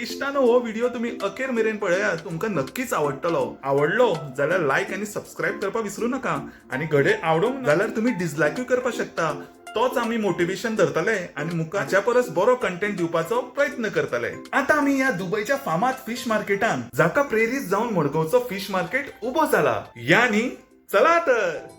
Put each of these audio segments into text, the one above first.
इष्टानो हो व्हिडिओ तुम्ही अखेर मेरेन पळया तुमका नक्कीच आवडलो जाल्यार लाईक आणि सबस्क्राईब करपा विसरू नका आणि घडे आवडूंक जाल्यार तुम्ही डिसलाईकूय करपा शकता. तोच आम्ही मोटिवेशन धरतले आणि मुखाच्या परस बरो कंटेंट दिवपाचो प्रयत्न करतले. आता आम्ही या दुबईच्या फामाद फिश मार्केटान जाका प्रेरीत जाऊन मडगांवचो फिश मार्केट उभो झाला. यानी चला तर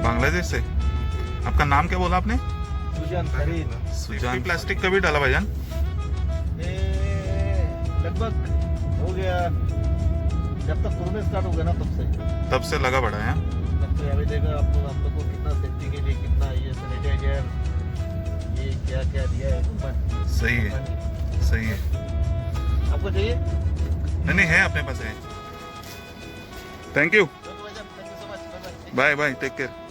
बांग्लादेश से। आपका नाम क्या बोला आपने? सुजान। प्लास्टिक कभी डाला भाईजान? लगभग हो गया, जब तक कोरोना स्टार्ट हो गया ना तब से लगा पड़ा है। तब से अभी देखो आप लोग को कितना सेफ्टी के लिए कितना ये सैनिटाइजर ये क्या क्या दिया है। सही है, सही है। आपको चाहिए? नहीं है, अपने पास है। Thank you, bye bye, take care.